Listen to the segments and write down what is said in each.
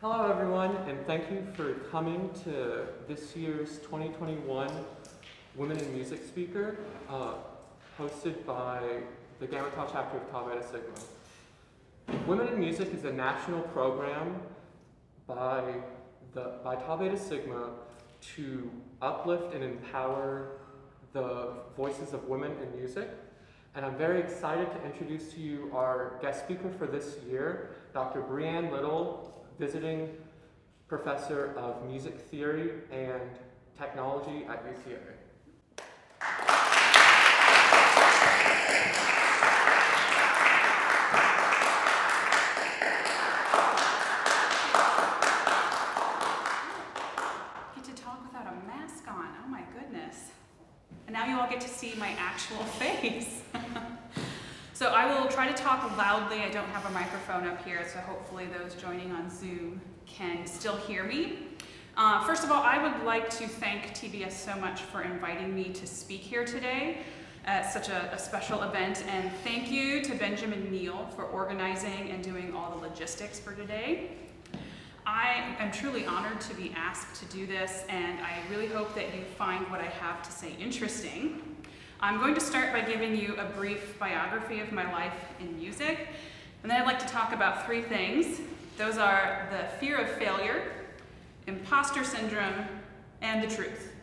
Hello everyone, and thank you for coming to this year's 2021 Women in Music Speaker, hosted by the Gamma Tau chapter of Tau Beta Sigma. Women in Music is a national program by Tau Beta Sigma to uplift and empower the voices of women in music. And I'm very excited to introduce to you our guest speaker for this year, Dr. Brianne visiting professor of music theory and technology at UCLA. Get to talk without a mask on. Oh my goodness. And now you all get to see my actual face. So I will try to talk loudly. I don't have a microphone up here, so hopefully those joining on Zoom can still hear me. First of all, I would like to thank TBS so much for inviting me to speak here today at such a special event, and thank you to Benjamin Neal for organizing and doing all the logistics for today. I am truly honored to be asked to do this, and I really hope that you find what I have to say interesting. I'm going to start by giving you a brief biography of my life in music, and then I'd like to talk about three things. Those are the fear of failure, imposter syndrome, and the truth.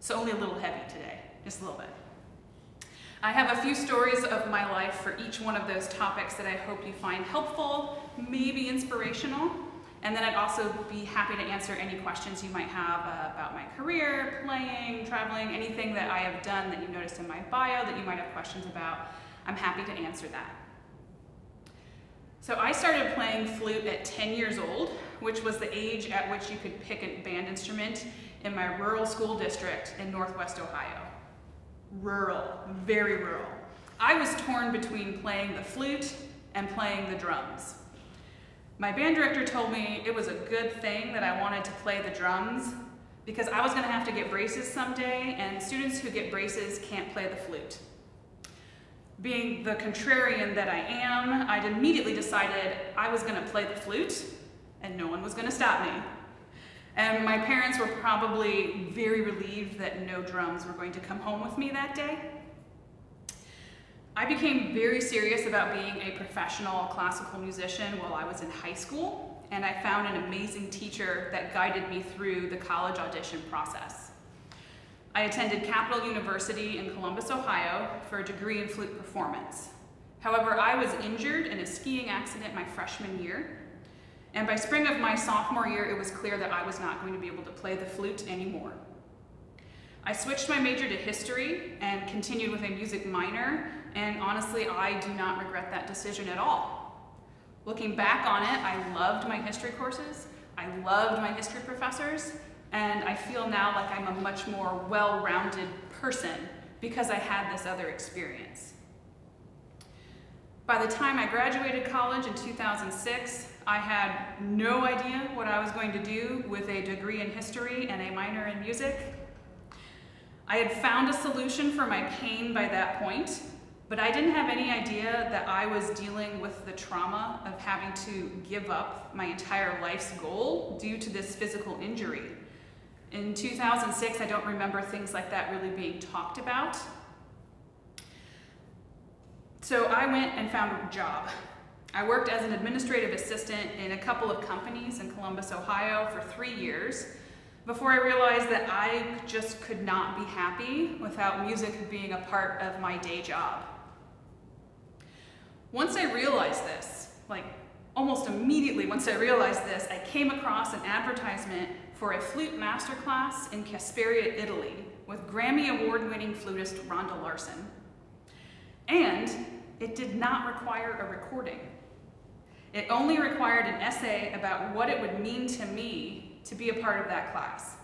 So only a little heavy today, just a little bit. I have a few stories of my life for each one of those topics that I hope you find helpful, maybe inspirational, and then I'd also be happy to answer any questions you might have about my career, playing, traveling, anything that I have done that you noticed in my bio that you might have questions about. I'm happy to answer that. So I started playing flute at 10 years old, which was the age at which you could pick a band instrument in my rural school district in Northwest Ohio. Rural, very rural. I was torn between playing the flute and playing the drums. My band director told me it was a good thing that I wanted to play the drums because I was going to have to get braces someday, and students who get braces can't play the flute. Being the contrarian that I am, I'd immediately decided I was going to play the flute and no one was going to stop me. And my parents were probably very relieved that no drums were going to come home with me that day. I became very serious about being a professional classical musician while I was in high school, and I found an amazing teacher that guided me through the college audition process. I attended Capital University in Columbus, Ohio for a degree in flute performance. However, I was injured in a skiing accident my freshman year, and by spring of my sophomore year, it was clear that I was not going to be able to play the flute anymore. I switched my major to history and continued with a music minor, and honestly, I do not regret that decision at all. Looking back on it, I loved my history courses, I loved my history professors, and I feel now like I'm a much more well-rounded person because I had this other experience. By the time I graduated college in 2006, I had no idea what I was going to do with a degree in history and a minor in music. I had found a solution for my pain by that point, but I didn't have any idea that I was dealing with the trauma of having to give up my entire life's goal due to this physical injury. In 2006, I don't remember things like that really being talked about. So I went and found a job. I worked as an administrative assistant in a couple of companies in Columbus, Ohio for 3 years before I realized that I just could not be happy without music being a part of my day job. Once I realized this, like almost immediately once I realized this, I came across an advertisement for a flute masterclass in Casperia, Italy, with Grammy Award-winning flutist Rhonda Larson. And it did not require a recording. It only required an essay about what it would mean to me to be a part of that class.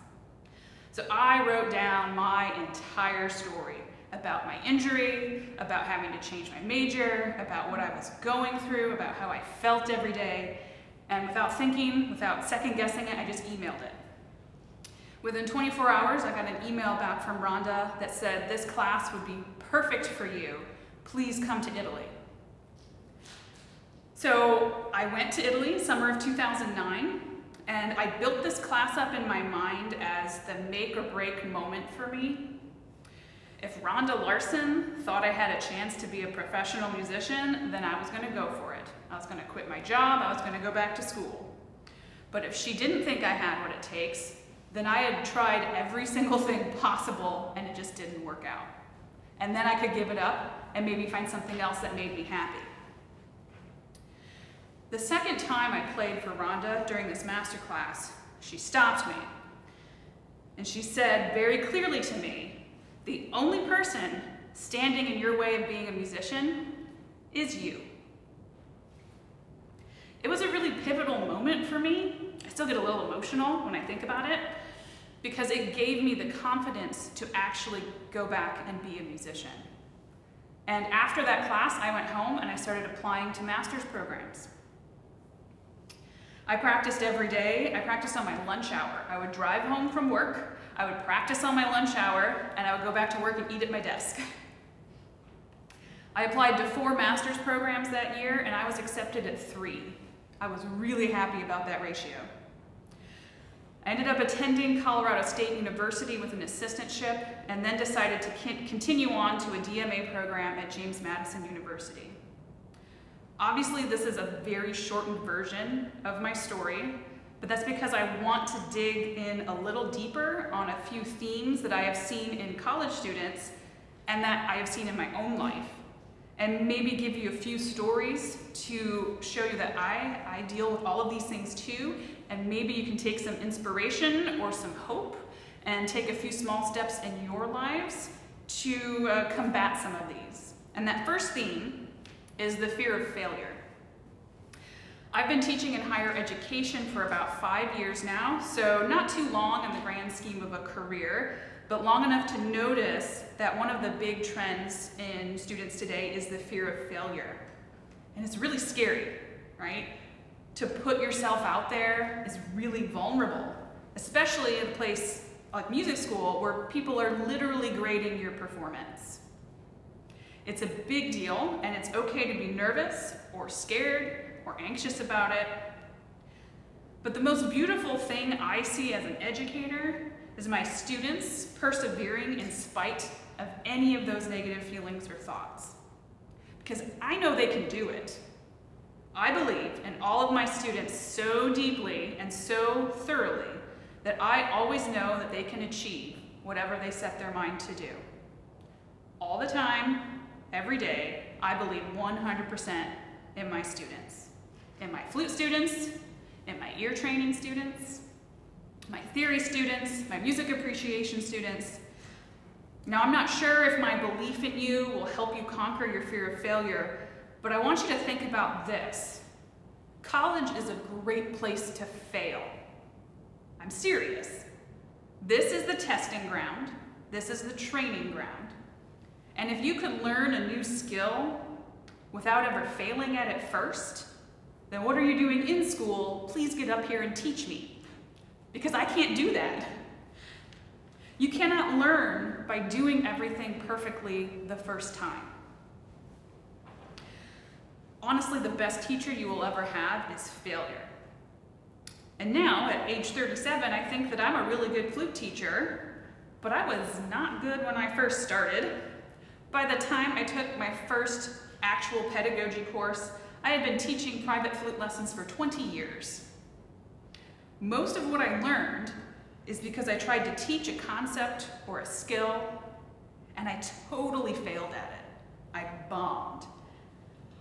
So I wrote down my entire story about my injury, about having to change my major, about what I was going through, about how I felt every day, and without thinking, without second guessing it, I just emailed it. Within 24 hours, I got an email back from Rhonda that said, "This class would be perfect for you. Please come to Italy." So I went to Italy, summer of 2009, And I built this class up in my mind as the make or break moment for me. If Rhonda Larson thought I had a chance to be a professional musician, then I was gonna go for it. I was gonna quit my job, I was gonna go back to school. But if she didn't think I had what it takes, then I had tried every single thing possible and it just didn't work out. And then I could give it up and maybe find something else that made me happy. The second time I played for Rhonda during this masterclass, she stopped me. And she said very clearly to me, the only person standing in your way of being a musician is you. It was a really pivotal moment for me. I still get a little emotional when I think about it, because it gave me the confidence to actually go back and be a musician. And after that class, I went home and I started applying to master's programs. I practiced every day. I practiced on my lunch hour. I would drive home from work, I would practice on my lunch hour, and I would go back to work and eat at my desk. I applied to 4 master's programs that year, and I was accepted at 3. I was really happy about that ratio. I ended up attending Colorado State University with an assistantship, and then decided to continue on to a DMA program at James Madison University. Obviously, this is a very shortened version of my story, but that's because I want to dig in a little deeper on a few themes that I have seen in college students and that I have seen in my own life, and maybe give you a few stories to show you that I deal with all of these things too, and maybe you can take some inspiration or some hope and take a few small steps in your lives to combat some of these. And that first theme is the fear of failure. I've been teaching in higher education for about 5 years now, so not too long in the grand scheme of a career, but long enough to notice that one of the big trends in students today is the fear of failure. And it's really scary, right? To put yourself out there is really vulnerable, especially in a place like music school where people are literally grading your performance. It's a big deal, and it's okay to be nervous or scared or anxious about it. But the most beautiful thing I see as an educator is my students persevering in spite of any of those negative feelings or thoughts. Because I know they can do it. I believe in all of my students so deeply and so thoroughly that I always know that they can achieve whatever they set their mind to do. All the time, every day, I believe 100% in my students. In my flute students, in my ear training students, my theory students, my music appreciation students. Now, I'm not sure if my belief in you will help you conquer your fear of failure, but I want you to think about this. College is a great place to fail. I'm serious. This is the testing ground. This is the training ground. And if you could learn a new skill without ever failing at it first, then what are you doing in school? Please get up here and teach me, because I can't do that. You cannot learn by doing everything perfectly the first time. Honestly, the best teacher you will ever have is failure. And now, at age 37, I think that I'm a really good flute teacher, but I was not good when I first started. By the time I took my first actual pedagogy course, I had been teaching private flute lessons for 20 years. Most of what I learned is because I tried to teach a concept or a skill, and I totally failed at it. I bombed.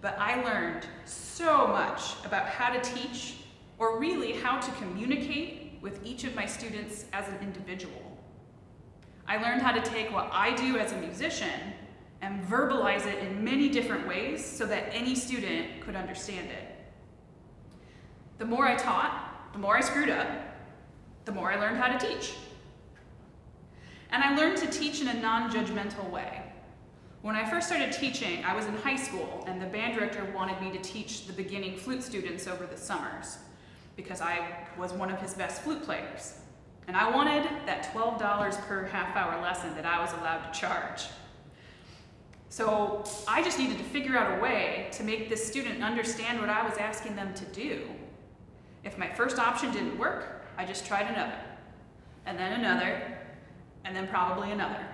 But I learned so much about how to teach, or really how to communicate with each of my students as an individual. I learned how to take what I do as a musician and verbalize it in many different ways so that any student could understand it. The more I taught, the more I screwed up, the more I learned how to teach. And I learned to teach in a non-judgmental way. When I first started teaching, I was in high school, and the band director wanted me to teach the beginning flute students over the summers because I was one of his best flute players. And I wanted that $12 per half-hour lesson that I was allowed to charge. So I just needed to figure out a way to make this student understand what I was asking them to do. If my first option didn't work, I just tried another, and then probably another.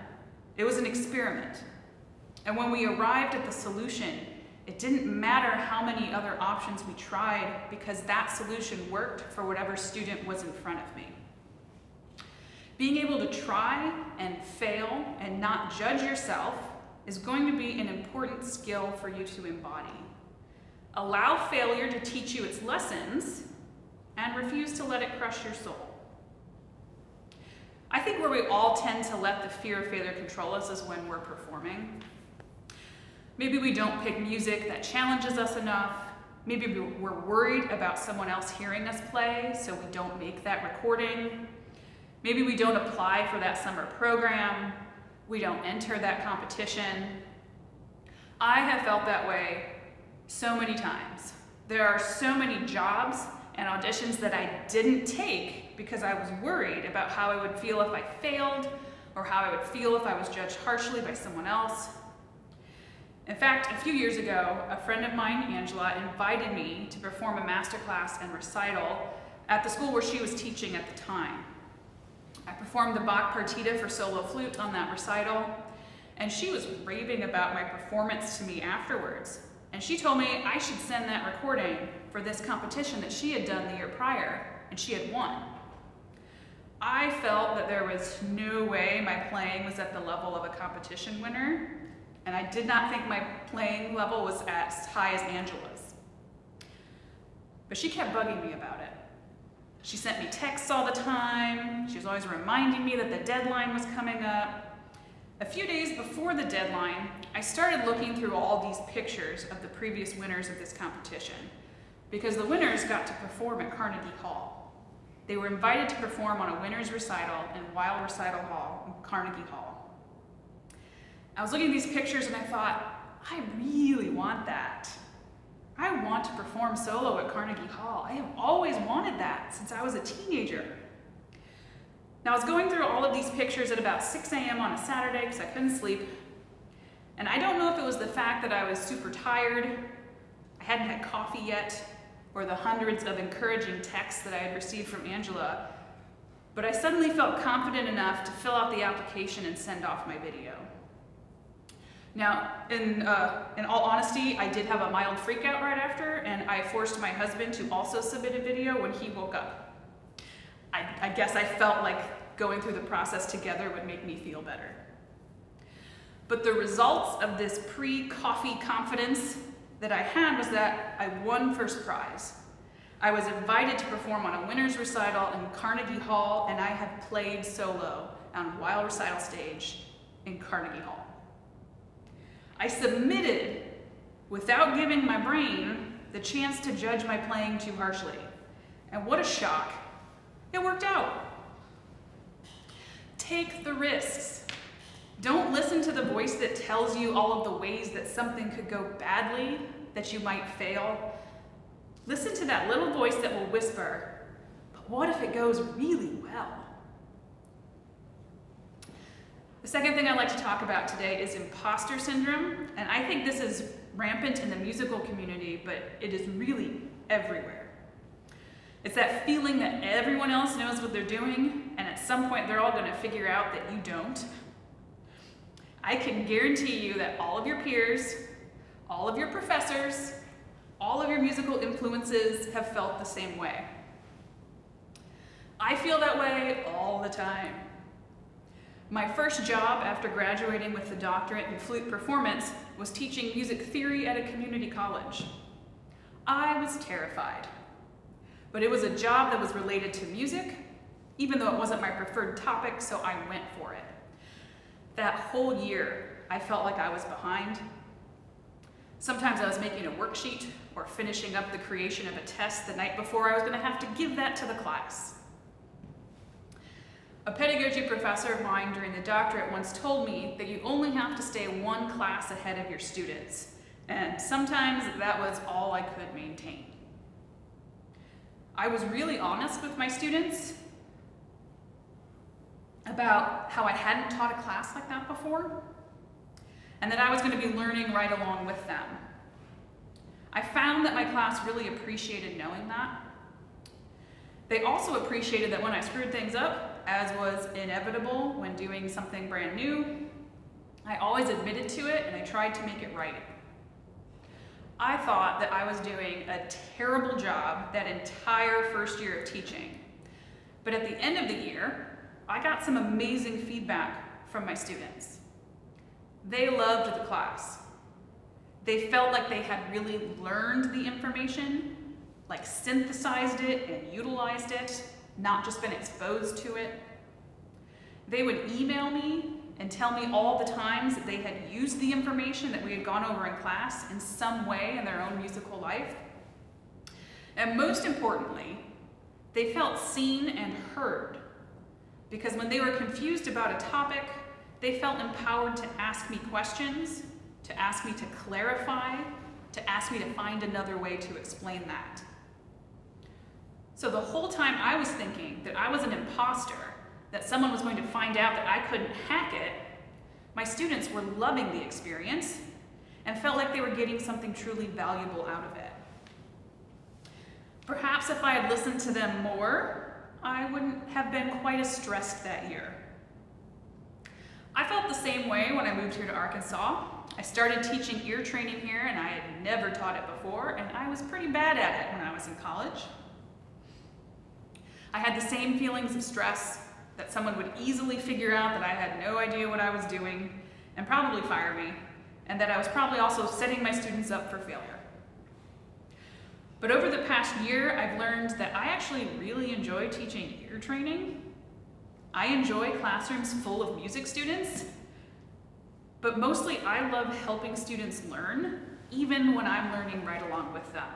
It was an experiment. And when we arrived at the solution, it didn't matter how many other options we tried because that solution worked for whatever student was in front of me. Being able to try and fail and not judge yourself is going to be an important skill for you to embody. Allow failure to teach you its lessons and refuse to let it crush your soul. I think where we all tend to let the fear of failure control us is when we're performing. Maybe we don't pick music that challenges us enough. Maybe we're worried about someone else hearing us play, so we don't make that recording. Maybe we don't apply for that summer program. We don't enter that competition. I have felt that way so many times. There are so many jobs and auditions that I didn't take because I was worried about how I would feel if I failed or how I would feel if I was judged harshly by someone else. In fact, a few years ago, a friend of mine, Angela, invited me to perform a masterclass and recital at the school where she was teaching at the time. I performed the Bach partita for solo flute on that recital, and she was raving about my performance to me afterwards. And she told me I should send that recording for this competition that she had done the year prior, and she had won. I felt that there was no way my playing was at the level of a competition winner, and I did not think my playing level was as high as Angela's. But she kept bugging me about it. She sent me texts all the time. She was always reminding me that the deadline was coming up. A few days before the deadline, I started looking through all these pictures of the previous winners of this competition because the winners got to perform at Carnegie Hall. They were invited to perform on a winner's recital in Weill Recital Hall in Carnegie Hall. I was looking at these pictures and I thought, I really want that. I want to perform solo at Carnegie Hall. I have always wanted that since I was a teenager. Now I was going through all of these pictures at about 6 a.m. on a Saturday because I couldn't sleep. And I don't know if it was the fact that I was super tired, I hadn't had coffee yet, or the hundreds of encouraging texts that I had received from Angela, but I suddenly felt confident enough to fill out the application and send off my video. Now, in all honesty, I did have a mild freak out right after, and I forced my husband to also submit a video when he woke up. I guess I felt like going through the process together would make me feel better. But the results of this pre-coffee confidence that I had was that I won first prize. I was invited to perform on a winner's recital in Carnegie Hall, and I have played solo on Weill Recital stage in Carnegie Hall. I submitted without giving my brain the chance to judge my playing too harshly. And what a shock. It worked out. Take the risks. Don't listen to the voice that tells you all of the ways that something could go badly, that you might fail. Listen to that little voice that will whisper, but what if it goes really well? The second thing I'd like to talk about today is imposter syndrome, and I think this is rampant in the musical community, but it is really everywhere. It's that feeling that everyone else knows what they're doing, and at some point they're all going to figure out that you don't. I can guarantee you that all of your peers, all of your professors, all of your musical influences have felt the same way. I feel that way all the time. My first job after graduating with a doctorate in flute performance was teaching music theory at a community college. I was terrified, but it was a job that was related to music, even though it wasn't my preferred topic, so I went for it. That whole year, I felt like I was behind. Sometimes I was making a worksheet or finishing up the creation of a test the night before I was going to have to give that to the class. A pedagogy professor of mine during the doctorate once told me that you only have to stay one class ahead of your students, and sometimes that was all I could maintain. I was really honest with my students about how I hadn't taught a class like that before, and that I was going to be learning right along with them. I found that my class really appreciated knowing that, They also appreciated that when I screwed things up, as was inevitable when doing something brand new, I always admitted to it and I tried to make it right. I thought that I was doing a terrible job that entire first year of teaching. But at the end of the year, I got some amazing feedback from my students. They loved the class. They felt like they had really learned the information, like synthesized it and utilized it, not just been exposed to it. They would email me and tell me all the times that they had used the information that we had gone over in class in some way in their own musical life. And most importantly, they felt seen and heard, because when they were confused about a topic, they felt empowered to ask me questions, to ask me to clarify, to ask me to find another way to explain that. So the whole time I was thinking that I was an imposter, that someone was going to find out that I couldn't hack it, my students were loving the experience and felt like they were getting something truly valuable out of it. Perhaps if I had listened to them more, I wouldn't have been quite as stressed that year. I felt the same way when I moved here to Arkansas. I started teaching ear training here and I had never taught it before, and I was pretty bad at it when I was in college. I had the same feelings of stress, that someone would easily figure out that I had no idea what I was doing and probably fire me, and that I was probably also setting my students up for failure. But over the past year, I've learned that I actually really enjoy teaching ear training. I enjoy classrooms full of music students, but mostly I love helping students learn, even when I'm learning right along with them,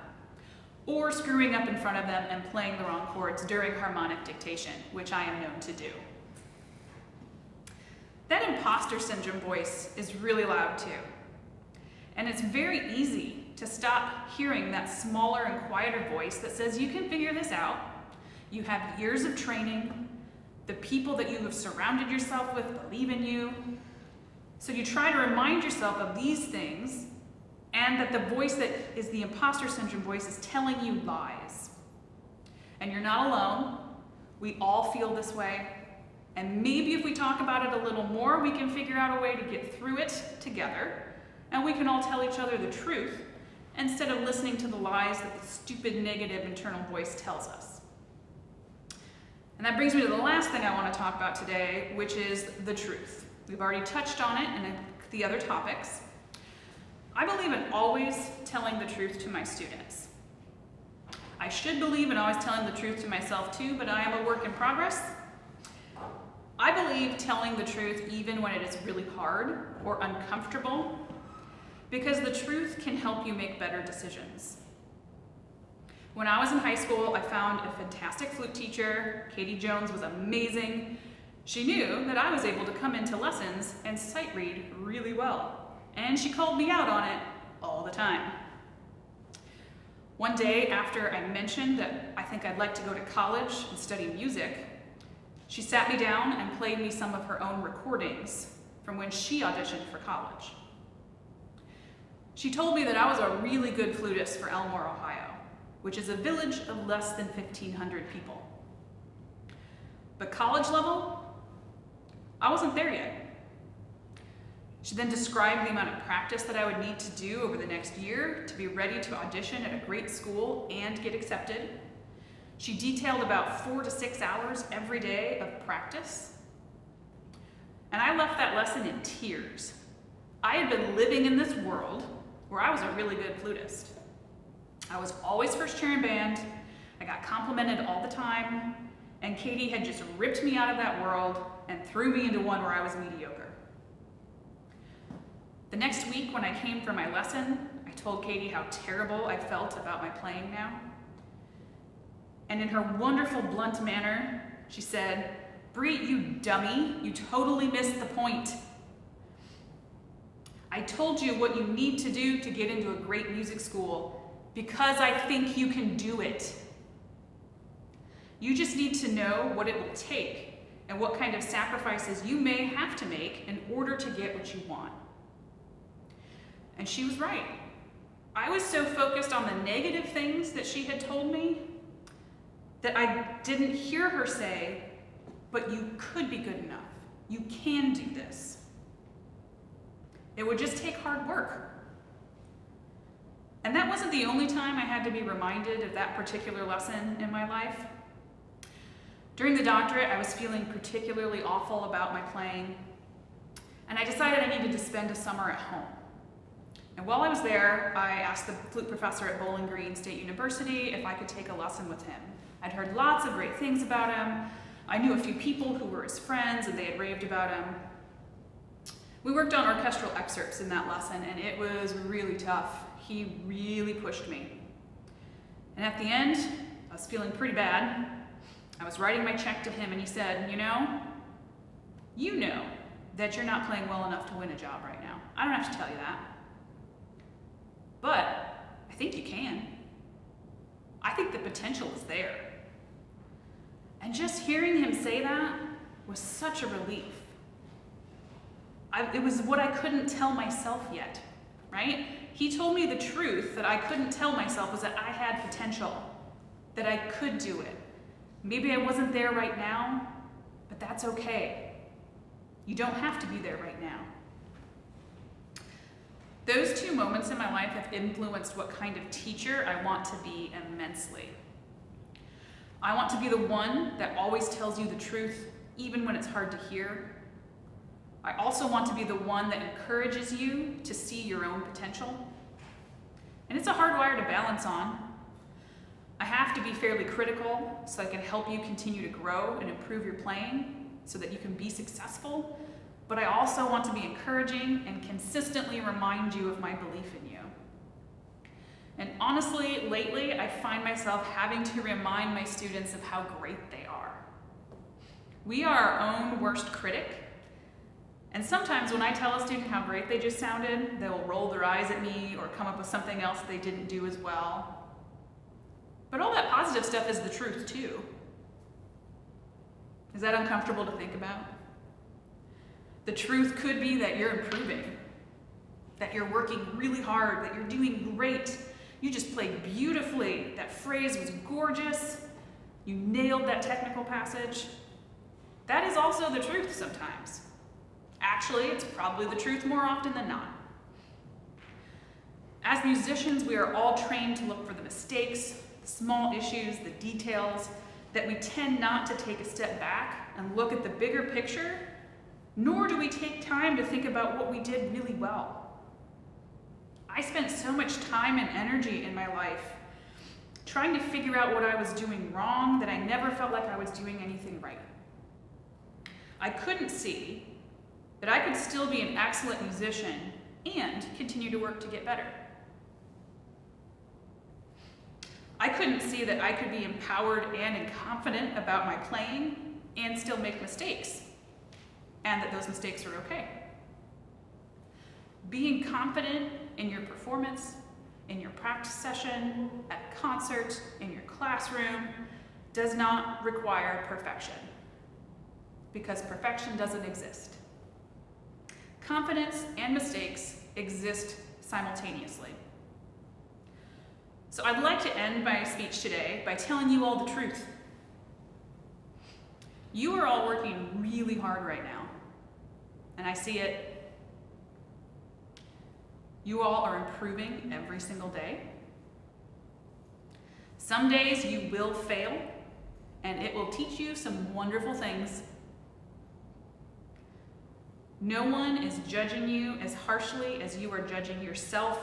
or screwing up in front of them and playing the wrong chords during harmonic dictation, which I am known to do. That imposter syndrome voice is really loud too. And it's very easy to stop hearing that smaller and quieter voice that says you can figure this out, you have years of training, the people that you have surrounded yourself with believe in you. So you try to remind yourself of these things, and that the voice that is the imposter syndrome voice is telling you lies. And you're not alone. We all feel this way. And maybe if we talk about it a little more, we can figure out a way to get through it together. And we can all tell each other the truth instead of listening to the lies that the stupid negative internal voice tells us. And that brings me to the last thing I want to talk about today, which is the truth. We've already touched on it in the other topics. I believe in always telling the truth to my students. I should believe in always telling the truth to myself too, but I am a work in progress. I believe telling the truth even when it is really hard or uncomfortable, because the truth can help you make better decisions. When I was in high school, I found a fantastic flute teacher. Katie Jones was amazing. She knew that I was able to come into lessons and sight read really well. And she called me out on it all the time. One day after I mentioned that I think I'd like to go to college and study music, she sat me down and played me some of her own recordings from when she auditioned for college. She told me that I was a really good flutist for Elmore, Ohio, which is a village of less than 1,500 people. But college level, I wasn't there yet. She then described the amount of practice that I would need to do over the next year to be ready to audition at a great school and get accepted. She detailed about 4 to 6 hours every day of practice. And I left that lesson in tears. I had been living in this world where I was a really good flutist. I was always first chair in band, I got complimented all the time, and Katie had just ripped me out of that world and threw me into one where I was mediocre. The next week when I came for my lesson, I told Katie how terrible I felt about my playing now. And in her wonderful, blunt manner, she said, "Bree, you dummy, you totally missed the point. I told you what you need to do to get into a great music school because I think you can do it. You just need to know what it will take and what kind of sacrifices you may have to make in order to get what you want." And she was right. I was so focused on the negative things that she had told me that I didn't hear her say, but you could be good enough. You can do this. It would just take hard work. And that wasn't the only time I had to be reminded of that particular lesson in my life. During the doctorate, I was feeling particularly awful about my playing, and I decided I needed to spend a summer at home. And while I was there, I asked the flute professor at Bowling Green State University if I could take a lesson with him. I'd heard lots of great things about him. I knew a few people who were his friends, and they had raved about him. We worked on orchestral excerpts in that lesson, and it was really tough. He really pushed me. And at the end, I was feeling pretty bad. I was writing my check to him, and he said, you know that you're not playing well enough to win a job right now. I don't have to tell you that. But I think you can. I think the potential is there. And just hearing him say that was such a relief. It was what I couldn't tell myself yet, right? He told me the truth that I couldn't tell myself was that I had potential, that I could do it. Maybe I wasn't there right now, but that's okay. You don't have to be there right now. Those two moments in my life have influenced what kind of teacher I want to be immensely. I want to be the one that always tells you the truth, even when it's hard to hear. I also want to be the one that encourages you to see your own potential. And it's a hard wire to balance on. I have to be fairly critical so I can help you continue to grow and improve your playing so that you can be successful. But I also want to be encouraging and consistently remind you of my belief in you. And honestly, lately, I find myself having to remind my students of how great they are. We are our own worst critic. And sometimes when I tell a student how great they just sounded, they'll roll their eyes at me or come up with something else they didn't do as well. But all that positive stuff is the truth too. Is that uncomfortable to think about? The truth could be that you're improving, that you're working really hard, that you're doing great. You just played beautifully. That phrase was gorgeous. You nailed that technical passage. That is also the truth sometimes. Actually, it's probably the truth more often than not. As musicians, we are all trained to look for the mistakes, the small issues, the details, that we tend not to take a step back and look at the bigger picture, nor do we take time to think about what we did really well. I spent so much time and energy in my life trying to figure out what I was doing wrong that I never felt like I was doing anything right. I couldn't see that I could still be an excellent musician and continue to work to get better. I couldn't see that I could be empowered and confident about my playing and still make mistakes, and that those mistakes are okay. Being confident in your performance, in your practice session, at a concert, in your classroom, does not require perfection, because perfection doesn't exist. Confidence and mistakes exist simultaneously. So I'd like to end my speech today by telling you all the truth. You are all working really hard right now, and I see it. You all are improving every single day. Some days you will fail, and it will teach you some wonderful things. No one is judging you as harshly as you are judging yourself,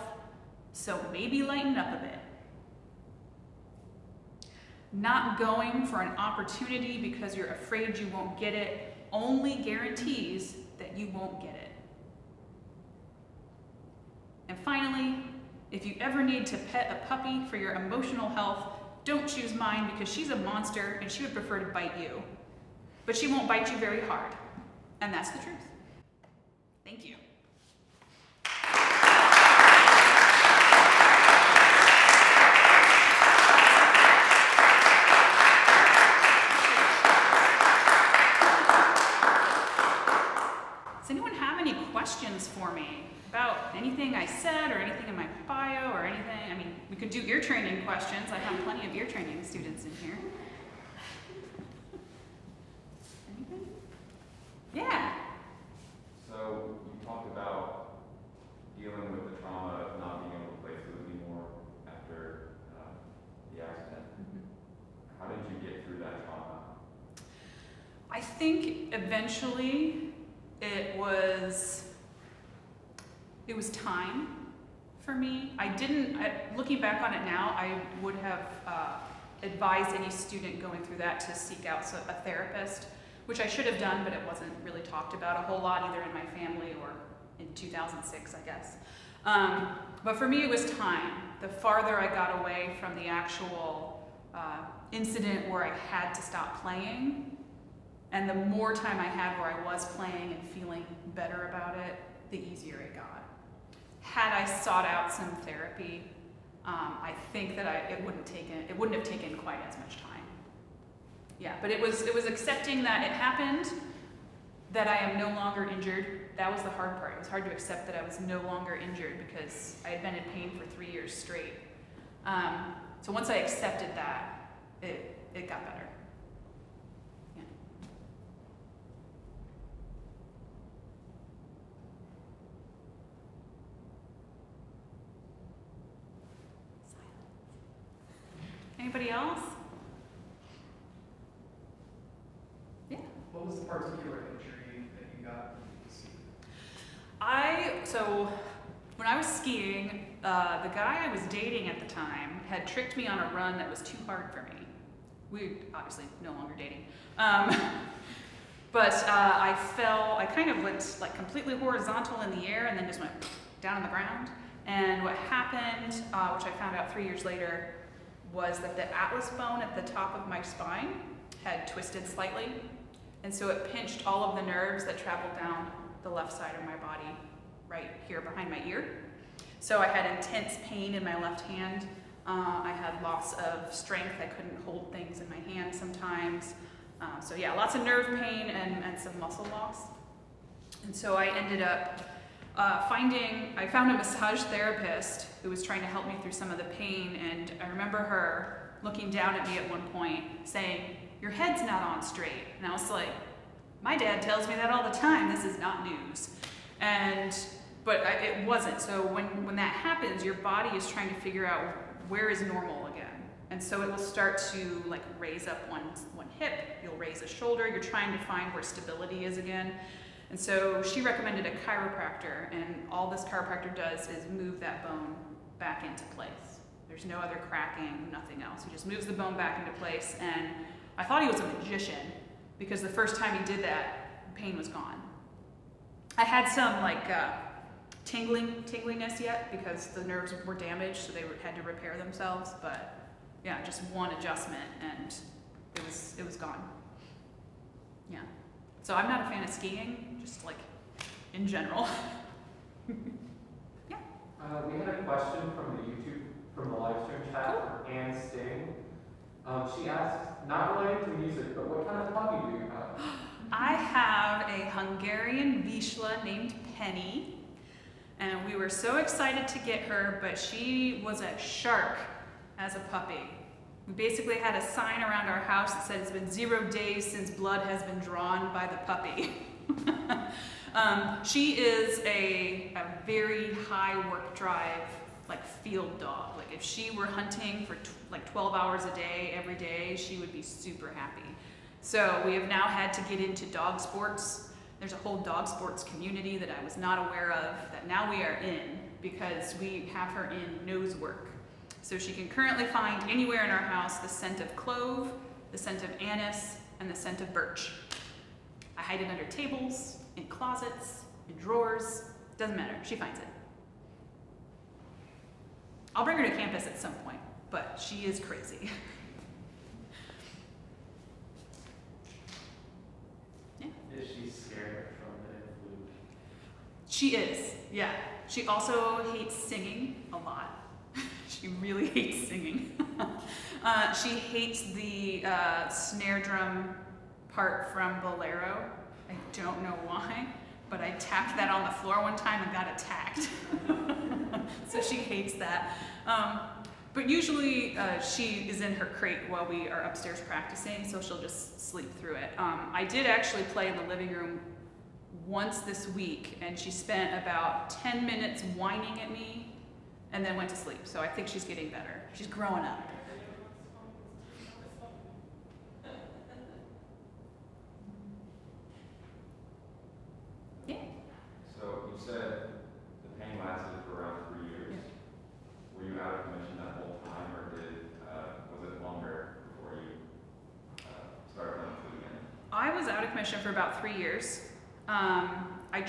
so maybe lighten up a bit. Not going for an opportunity because you're afraid you won't get it only guarantees that you won't get it. And finally, if you ever need to pet a puppy for your emotional health, don't choose mine because she's a monster and she would prefer to bite you. But she won't bite you very hard. And that's the truth. Thank you. Does anyone have any questions for me about anything I said or anything in my bio or anything? I mean, we could do ear training questions. I have plenty of ear training students in here. think eventually it was time for me. Looking back on it now, I would have advised any student going through that to seek out a therapist, which I should have done, but it wasn't really talked about a whole lot either in my family or in 2006, I guess. But for me, it was time. The farther I got away from the actual incident where I had to stop playing, and the more time I had where I was playing and feeling better about it, the easier it got. Had I sought out some therapy, I think that it wouldn't have taken quite as much time. Yeah, but it was accepting that it happened, that I am no longer injured. That was the hard part. It was hard to accept that I was no longer injured because I had been in pain for 3 years straight. So once I accepted that, it got better. Yeah. Anybody else? Yeah. What was the particular injury that you got? So when I was skiing, the guy I was dating at the time had tricked me on a run that was too hard for me. We obviously no longer dating. But I fell, I kind of went like completely horizontal in the air and then just went down on the ground. And what happened, which I found out 3 years later, was that the atlas bone at the top of my spine had twisted slightly. And so it pinched all of the nerves that traveled down the left side of my body, right here behind my ear. So I had intense pain in my left hand. I had loss of strength. I couldn't hold things in my hand sometimes. So yeah, lots of nerve pain and some muscle loss. And so I ended up I found a massage therapist who was trying to help me through some of the pain, and I remember her looking down at me at one point saying, "Your head's not on straight." And I was like, my dad tells me that all the time, this is not news. But it wasn't. So when that happens, your body is trying to figure out where is normal again. And so it will start to like raise up one hip, you'll raise a shoulder, you're trying to find where stability is again. And so she recommended a chiropractor, and all this chiropractor does is move that bone back into place. There's no other cracking, nothing else. He just moves the bone back into place, and I thought he was a magician because the first time he did that, pain was gone. I had some like tingliness yet because the nerves were damaged, so they had to repair themselves, but yeah, just one adjustment and it was gone. Yeah. So I'm not a fan of skiing, just like in general. Yeah. We had a question from the live stream chat from Anne Sting. She asked, not related to music, but what kind of puppy do you have? I have a Hungarian Vizsla named Penny, and we were so excited to get her, but she was a shark as a puppy. We basically had a sign around our house that said it's been 0 days since blood has been drawn by the puppy. She is a very high work drive, like field dog. Like if she were hunting for like 12 hours a day, every day, she would be super happy. So we have now had to get into dog sports. There's a whole dog sports community that I was not aware of that now we are in because we have her in nose work. So she can currently find anywhere in our house the scent of clove, the scent of anise, and the scent of birch. I hide it under tables, in closets, in drawers, doesn't matter, she finds it. I'll bring her to campus at some point, but she is crazy. Yeah. Is she scared from the flute? She is, yeah. She also hates singing a lot. She really hates singing. She hates the snare drum part from Bolero. I don't know why, but I tapped that on the floor one time and got attacked. So she hates that. But usually she is in her crate while we are upstairs practicing, so she'll just sleep through it. I did actually play in the living room once this week, and she spent about 10 minutes whining at me and then went to sleep. So I think she's getting better. She's growing up. permission for about 3 years. I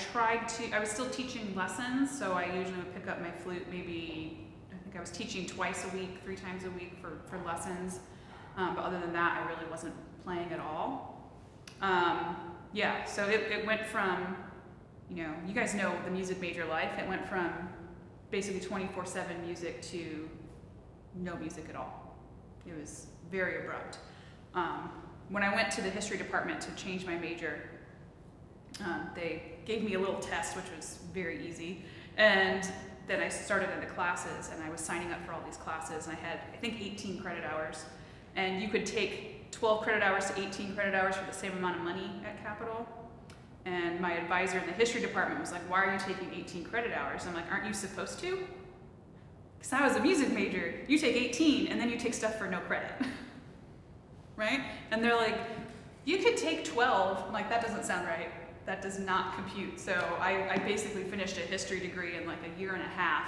was still teaching lessons, so I usually would pick up my flute maybe, I think I was teaching twice a week, 3 times a week for lessons. But other than that, I really wasn't playing at all. Yeah, so it went from, you guys know the music major life. It went from basically 24/7 music to no music at all. It was very abrupt. When I went to the history department to change my major, they gave me a little test, which was very easy. And then I started into classes, and I was signing up for all these classes. And I had, I think, 18 credit hours. And you could take 12 credit hours to 18 credit hours for the same amount of money at Capital. And my advisor in the history department was like, why are you taking 18 credit hours? I'm like, aren't you supposed to? Because I was a music major. You take 18, and then you take stuff for no credit. Right? And they're like, you could take 12. I'm like, that doesn't sound right. That does not compute. So I basically finished a history degree in like a year and a half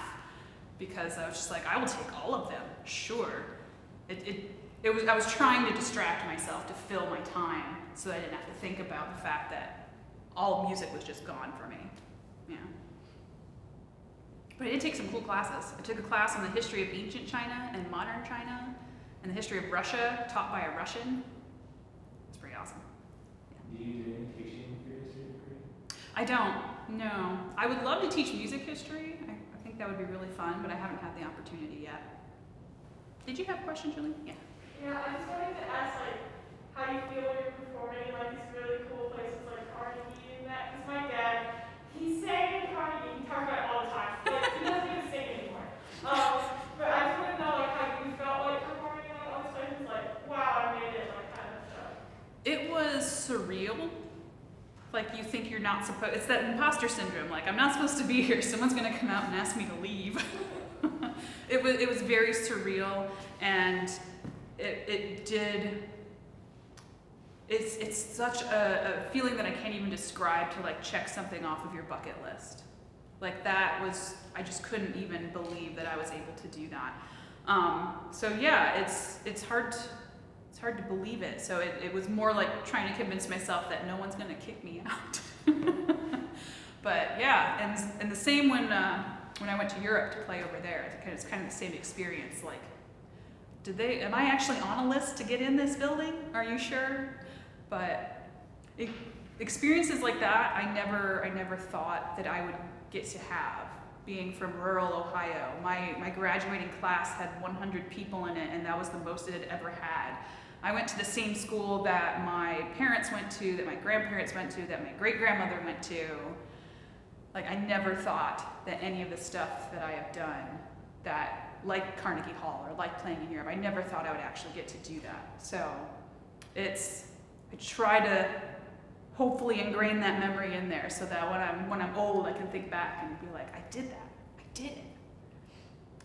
because I was just like, I will take all of them, sure. I was trying to distract myself to fill my time so that I didn't have to think about the fact that all music was just gone for me. Yeah. But I did take some cool classes. I took a class on the history of ancient China and modern China and the history of Russia taught by a Russian. It's pretty awesome. Do you do any teaching for your history degree? I don't, no. I would love to teach music history. I think that would be really fun, but I haven't had the opportunity yet. Did you have a question, Julie? Yeah. Yeah, I just wanted to ask, like, how you feel when you're performing in, like, these really cool places like Carnegie and that. Because my dad, he sang in Carnegie, he talks about it all the time. Like, he doesn't even sing anymore. But I just want to know, like, how you felt like performing in all these places. Like, wow, I made it, like, kind of stuff. It was surreal. Like, you think you're not supposed, it's that imposter syndrome. Like, I'm not supposed to be here. Someone's going to come out and ask me to leave. It was very surreal, and it's such a feeling that I can't even describe to like check something off of your bucket list. Like that was, I just couldn't even believe that I was able to do that. So yeah, it's hard to believe it. So it was more like trying to convince myself that no one's gonna kick me out. But yeah, and the same when I went to Europe to play over there. It's kind of the same experience. Like, am I actually on a list to get in this building? Are you sure? But experiences like that, I never thought that I would get to have. Being from rural Ohio, my graduating class had 100 people in it, and that was the most it had ever had. I went to the same school that my parents went to, that my grandparents went to, that my great-grandmother went to. Like, I never thought that any of the stuff that I have done, that like Carnegie Hall or like playing in Europe, I never thought I would actually get to do that. So I try to hopefully ingrain that memory in there so that when I'm old, I can think back and be like, I did that, I did it.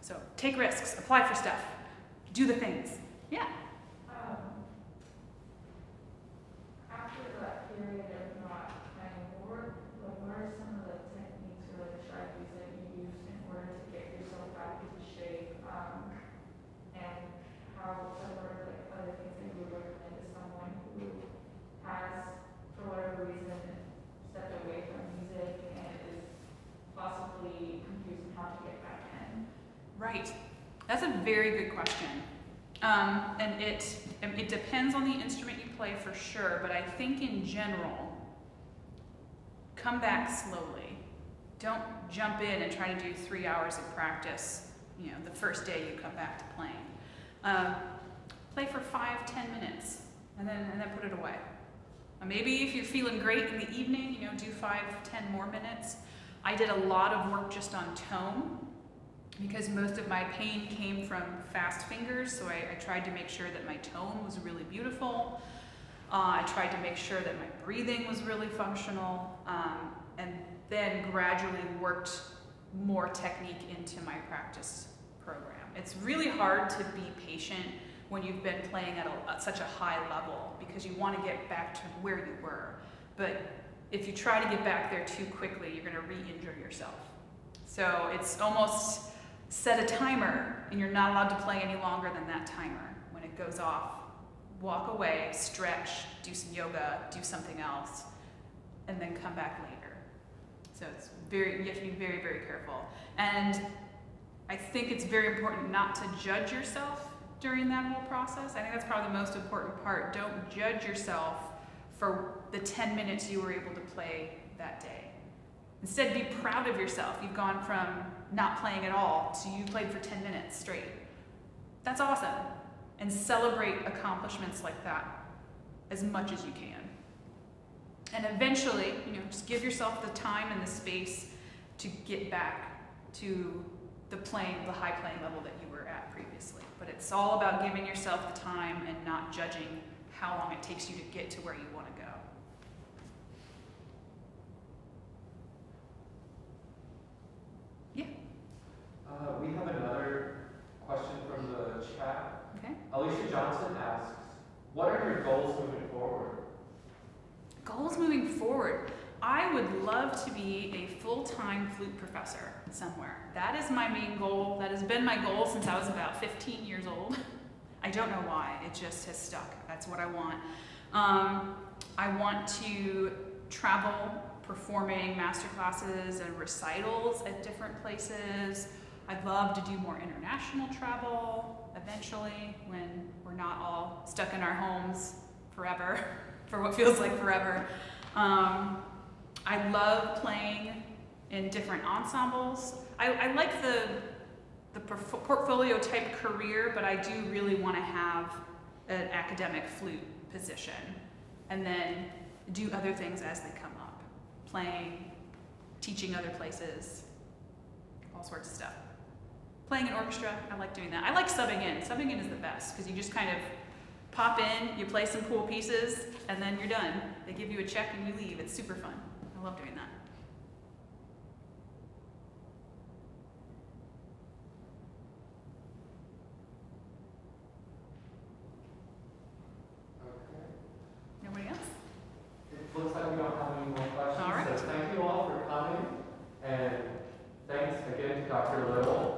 So take risks, apply for stuff, do the things. Yeah. After that period of not playing, what are some of the techniques or like strategies that you use in order to get yourself back into shape? And how, what are like other things that you would recommend to someone who has, for whatever reason, stepped away from music and is possibly confused on how to get back in? Right. That's a very good question. And it depends on the instrument you play for sure, but I think in general, come back slowly. Don't jump in and try to do 3 hours of practice, the first day you come back to playing. Play for 5-10 minutes and then put it away. Maybe if you're feeling great in the evening, do 5-10 more minutes. I did a lot of work just on tone because most of my pain came from fast fingers, so I tried to make sure that my tone was really beautiful. I tried to make sure that my breathing was really functional, and then gradually worked more technique into my practice program. It's really hard to be patient when you've been playing at such a high level because you want to get back to where you were. But if you try to get back there too quickly, you're going to re-injure yourself. So it's almost set a timer, and you're not allowed to play any longer than that timer. When it goes off, walk away, stretch, do some yoga, do something else, and then come back later. So you have to be very, very careful. And I think it's very important not to judge yourself during that whole process. I think that's probably the most important part. Don't judge yourself for the 10 minutes you were able to play that day. Instead, be proud of yourself. You've gone from not playing at all to you played for 10 minutes straight. That's awesome. And celebrate accomplishments like that as much as you can. And eventually, just give yourself the time and the space to get back to the high playing level that you were at previously. But it's all about giving yourself the time and not judging how long it takes you to get to where you want to go. Yeah. We have another question from the chat. Okay. Alicia Johnson asks, what are your goals moving forward? Goals moving forward. I would love to be a full-time flute professor somewhere. That is my main goal. That has been my goal since I was about 15 years old. I don't know why. It just has stuck. That's what I want. I want to travel performing master classes and recitals at different places. I'd love to do more international travel eventually when we're not all stuck in our homes forever, for what feels like forever. I love playing in different ensembles. I like the portfolio type career, but I do really want to have an academic flute position and then do other things as they come up. Playing, teaching other places, all sorts of stuff. Playing an orchestra, I like doing that. I like subbing in. Subbing in is the best because you just kind of pop in, you play some cool pieces, and then you're done. They give you a check and you leave. It's super fun. I love doing that. Okay. Nobody else? It looks like we don't have any more questions. All right. So thank you all for coming. And thanks again to Dr. Little.